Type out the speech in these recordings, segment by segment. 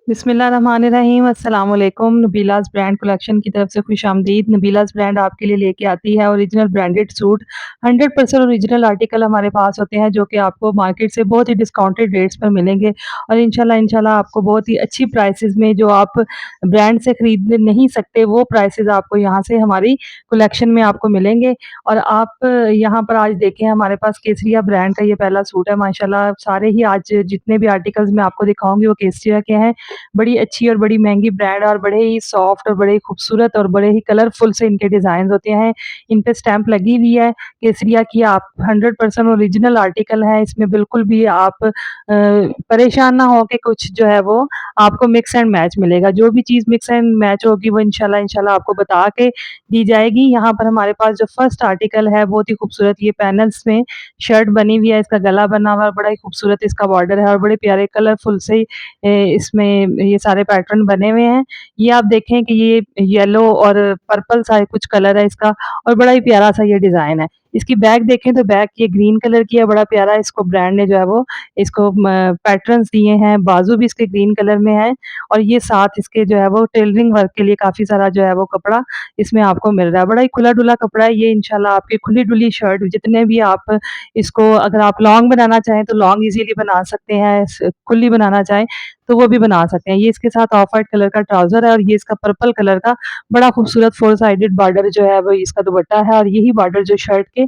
बिस्मिल्लाहिर्रहमानिर्रहीम अस्सलाम वालेकुम। नबीलाज़ ब्रांड कलेक्शन की तरफ से खुशामदीद। नबीलाज़ ब्रांड आपके लिए लेके आती है original branded suit. 100% original article हमारे पास होते हैं जो कि आपको मार्केट से बहुत ही डिस्काउंटेड रेट्स पर मिलेंगे और इंशाल्लाह आपको बहुत ही अच्छी प्राइसेज़ में जो आप ब्रांड से खरीद नहीं सकते वो प्राइसेज़ आपको यहाँ से हमारी कलेक्शन में आपको मिलेंगे। और आप यहाँ पर आज देखें हमारे पास केसरिया ब्रांड का ये पहला सूट है माशाल्लाह। सारे ही आज जितने भी आर्टिकल्स मैं आपको दिखाऊँगी वो केसरिया के हैं। बड़ी अच्छी और बड़ी महँगी ब्रांड और बड़े ही सॉफ्ट और बड़े ही खूबसूरत और बड़े ही कलरफुल से इनके डिज़ाइन्स होते हैं। इन पे स्टैम्प लगी हुई है केसरिया की। आप 100% ओरिजिनल आर्टिकल है। इसमें बिल्कुल भी आप परेशान ना हो के कुछ जो है वो आपको मिक्स एंड मैच मिलेगा। जो भी चीज़ मिक्स एंड मैच होगी वो इंशाल्लाह आपको बता के दी जाएगी। यहाँ पर हमारे पास जो फर्स्ट आर्टिकल है बहुत ही खूबसूरत ये पैनल्स में शर्ट बनी हुई है। इसका गला बना हुआ है, बड़ा ही खूबसूरत इसका बॉर्डर है और बड़े प्यारे कलरफुल से इसमें ये सारे पैटर्न बने हुए हैं। ये आप देखें कि ये येलो और पर्पल सा कुछ कलर है इसका और बड़ा ही प्यारा सा ये डिज़ाइन है। इसकी बैक देखें तो बैक ये ग्रीन कलर की है, बड़ा प्यारा इसको ब्रांड ने जो है वो इसको पैटर्न्स दिए हैं। बाजू भी इसके ग्रीन कलर में है और ये साथ इसके जो है वो टेलरिंग वर्क के लिए काफ़ी सारा जो है वो कपड़ा इसमें आपको मिल रहा है। बड़ा ही खुला-डुला कपड़ा है ये। इंशाल्लाह आपकी खुली-डुली शर्ट जितने भी आप इसको अगर आप लॉन्ग बनाना चाहें तो लॉन्ग इज़िली बना सकते हैं, खुली बनाना चाहें तो वो भी बना सकते हैं। ये इसके साथ ऑफ व्हाइट कलर का ट्राउज़र है और ये इसका पर्पल कलर का बड़ा खूबसूरत फोर साइडेड बॉर्डर जो है वो इसका दुपट्टा है और यही बॉर्डर जो शर्ट के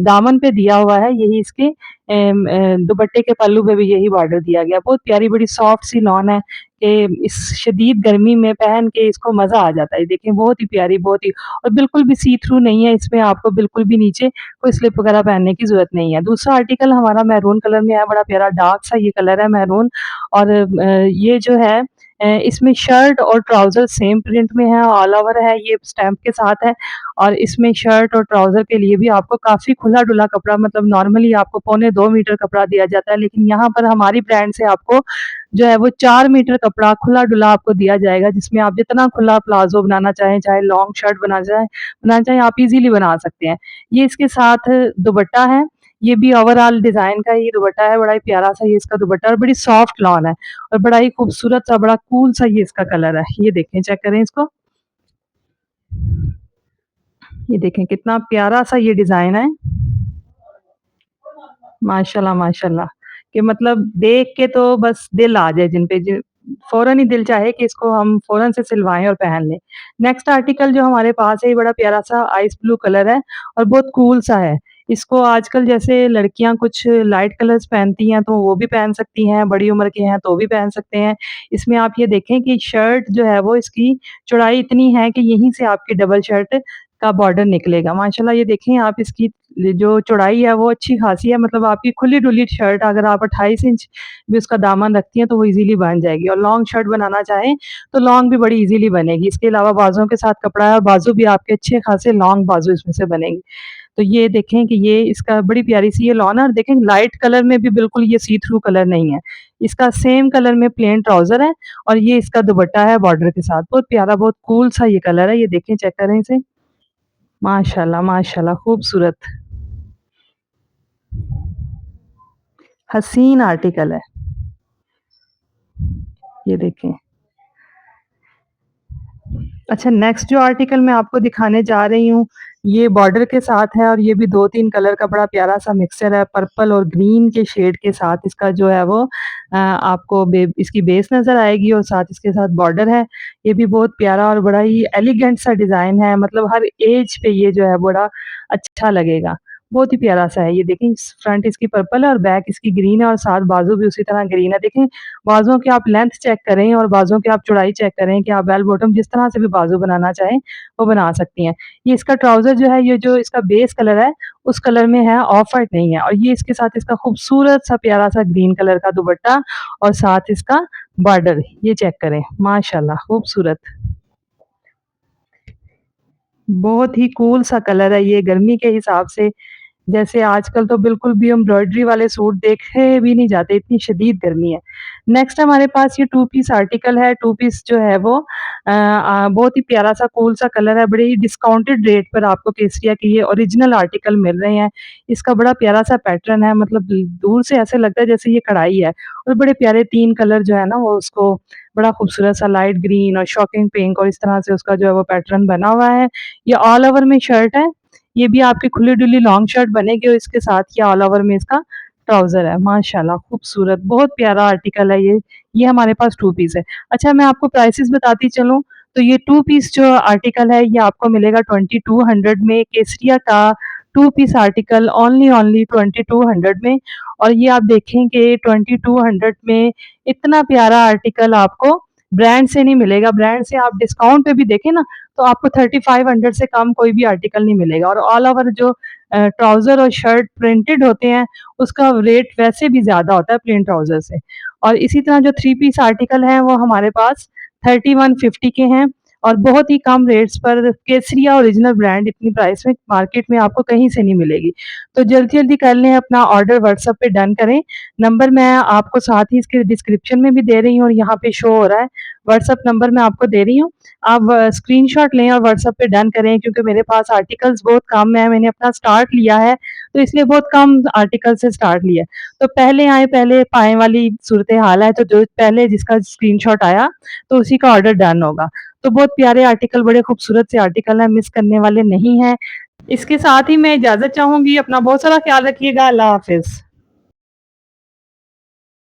दामन पे दिया हुआ है यही इसके दुपट्टे के पल्लू पे भी यही बॉर्डर दिया गया। बहुत प्यारी बड़ी सॉफ्ट सी लॉन है कि इस शदीद गर्मी में पहन के इसको मज़ा आ जाता है। देखें बहुत ही प्यारी बहुत ही और बिल्कुल भी सी थ्रू नहीं है। इसमें आपको बिल्कुल भी नीचे कोई स्लिप वगैरह पहनने की ज़रूरत नहीं है। दूसरा आर्टिकल हमारा मैरून कलर में है, बड़ा प्यारा डार्क सा ये कलर है मैरून और ये जो है इसमें शर्ट और ट्राउज़र सेम प्रिंट में है, ऑल ओवर है, ये स्टैम्प के साथ है और इसमें शर्ट और ट्राउज़र के लिए भी आपको काफ़ी खुला-डुला कपड़ा मतलब नॉर्मली आपको पौने 2 मीटर कपड़ा दिया जाता है, लेकिन यहाँ पर हमारी ब्रांड से आपको जो है वो 4 मीटर कपड़ा खुला-डुला आपको दिया जाएगा, जिसमें आप जितना खुला प्लाज़ो बनाना चाहें, चाहे लॉन्ग शर्ट बनाना चाहें आप इज़िली बना सकते हैं। ये इसके साथ दुपट्टा है। ये भी ओवरऑल डिज़ाइन का ये दुपट्टा है, बड़ा ही प्यारा-सा ये इसका दुपट्टा और बड़ी सॉफ्ट लॉन है और बड़ा ही खूबसूरत-सा, बड़ा कूल-सा ये इसका कलर है। ये देखें, चेक करें इसको। ये देखें कितना प्यारा-सा ये डिज़ाइन है। माशाल्लाह, माशाल्लाह कि मतलब देख के तो बस दिल आ जाए जिन पे ज फ़ौरन ही दिल चाहे कि इसको हम फ़ौरन से सिलवाएँ और पहन लें। नेक्स्ट आर्टिकल जो हमारे पास है ये बड़ा प्यारा-सा आइस ब्लू कलर है और बहुत कूल सा है। इसको आजकल जैसे लड़कियाँ कुछ लाइट कलर्स पहनती हैं तो वो भी पहन सकती हैं, बड़ी उम्र के हैं तो भी पहन सकते हैं। इसमें आप ये देखें कि शर्ट जो है वो इसकी चौड़ाई इतनी है कि यहीं से आपकी डबल शर्ट का बॉर्डर निकलेगा। माशाल्लाह ये देखें आप इसकी जो चौड़ाई है वो अच्छी खासी है मतलब आपकी खुली-डुली शर्ट अगर आप 28 इंच भी उसका दामन रखती हैं तो वो ईज़िली बन जाएगी और लॉन्ग शर्ट बनाना चाहें तो लॉन्ग भी बड़ी ईज़िली बनेगी। इसके अलावा बाजुओं के साथ कपड़ा है और बाजू भी आपके अच्छे खासे लॉन्ग बाजू इसमें से बनेंगे। तो ये देखें कि ये इसका बड़ी प्यारी-सी ये लॉन है और देखें लाइट कलर में भी बिल्कुल ये सी थ्रू कलर नहीं है। इसका सेम कलर में प्लेन ट्राउज़र है और ये इसका दुपट्टा है बॉर्डर के साथ। बहुत प्यारा बहुत कूल सा ये कलर है। ये देखें चेक करें इसे। माशाल्लाह, माशाल्लाह खूबसूरत। हसीन आर्टिकल है। ये देखें। अच्छा नेक्स्ट जो आर्टिकल मैं आपको दिखाने जा रही हूँ, ये बॉर्डर के साथ है और ये भी 2-3 कलर का बड़ा प्यारा-सा मिक्सचर है, पर्पल और ग्रीन के शेड के साथ इसका जो है वो आपको इसकी बेस नज़र आएगी और साथ इसके साथ बॉर्डर है। ये भी बहुत प्यारा और बड़ा ही एलिगेंट सा डिज़ाइन है, मतलब हर ऐज पे ये जो है बड़ा अच्छा लगेगा। बहुत ही प्यारा-सा है, ये देखें फ्रंट इसकी पर्पल है और बैक इसकी ग्रीन है और साथ बाजू भी उसी तरह ग्रीन है। देखें बाजुओं की आप लेंथ चेक करें और बाजुओं की आप चौड़ाई चेक करें कि आप बेल बॉटम जिस तरह से भी बाजू बनाना चाहें, वो बना सकती हैं। ये इसका ट्राउज़र जो है, ये जो इसका बेस कलर है, उस कलर में है, ऑफ व्हाइट नहीं है और ये इसके साथ इसका खूबसूरत-सा प्यारा-सा ग्रीन कलर का दुपट्टा और साथ इसका बॉर्डर, ये चेक करें, माशाल्लाह खूबसूरत। बहुत ही कूल सा कलर है ये गर्मी के हिसाब से जैसे आजकल तो बिल्कुल भी एम्ब्रॉयडरी वाले सूट देखे भी नहीं जाते, इतनी शदीद गर्मी है। नेक्स्ट हमारे पास ये टू पीस आर्टिकल है, टू पीस जो है वो बहुत ही प्यारा-सा कूल-सा कलर है, बड़े ही डिस्काउंटेड रेट पर आपको केसरिया के ये ओरिजिनल आर्टिकल मिल रहे हैं। इसका बड़ा प्यारा-सा पैटर्न है, मतलब दूर से ऐसे लगता है जैसे ये कढ़ाई है और बड़े प्यारे 3 कलर जो है ना वो उसको बड़ा खूबसूरत-सा लाइट ग्रीन और शॉकिंग पिंक और इस तरह से उसका जो है वो पैटर्न बना हुआ है। ये ऑल ओवर में शर्ट है, ये भी आपकी खुली-डुली लॉन्ग शर्ट बनेगी और इसके साथ ये ऑल ओवर में इसका ट्राउज़र है। माशाल्लाह खूबसूरत, बहुत प्यारा आर्टिकल है ये। ये हमारे पास 2 पीस है। अच्छा मैं आपको प्राइसेज़ बताती चलूँ, तो ये 2 पीस जो आर्टिकल है ये आपको मिलेगा 2200 में, केसरिया का 2 पीस आर्टिकल ओनली 2200 में। और ये आप देखेंगे 2200 में इतना प्यारा आर्टिकल आपको ब्रांड से नहीं मिलेगा। ब्रांड से आप डिस्काउंट पे भी देखें ना तो आपको 3500 से कम कोई भी आर्टिकल नहीं मिलेगा। और ऑल ओवर जो ट्राउज़र और शर्ट प्रिंटेड होते हैं, उसका रेट वैसे भी ज़्यादा होता है प्लेन ट्राउज़र से। और इसी तरह जो 3 पीस आर्टिकल हैं, वो हमारे पास 3150 के हैं और बहुत ही कम रेट्स पर केसरिया ओरिजिनल ब्रांड इतनी प्राइस में मार्केट में आपको कहीं से नहीं मिलेगी। तो जल्दी-जल्दी कर लें, अपना ऑर्डर व्हाट्सएप पे डन करें। नंबर मैं आपको साथ ही इसके डिस्क्रिप्शन में भी दे रही हूँ और यहाँ पे शो हो रहा है। व्हाट्सएप नंबर मैं आपको दे रही हूँ। आप स्क्रीनशॉट लें और व्हाट्सएप पे डन करें, क्योंकि मेरे पास आर्टिकल्स बहुत कम है, मैंने अपना स्टार्ट लिया है, तो इसलिए बहुत कम आर्टिकल से स्टार्ट लिया है। तो पहले आए पहले पाएँ वाली सूरत-ए-हाल है, तो जो पहले जिसका स्क्रीनशॉट आया, तो उसी का ऑर्डर डन होगा। तो बहुत प्यारे आर्टिकल, बड़े खूबसूरत से आर्टिकल हैं, मिस करने वाले नहीं हैं। इसके साथ ही मैं इजाज़त चाहूँगी, अपना बहुत सारा ख़्याल रखिएगा। अल्लाह हाफ़िज़।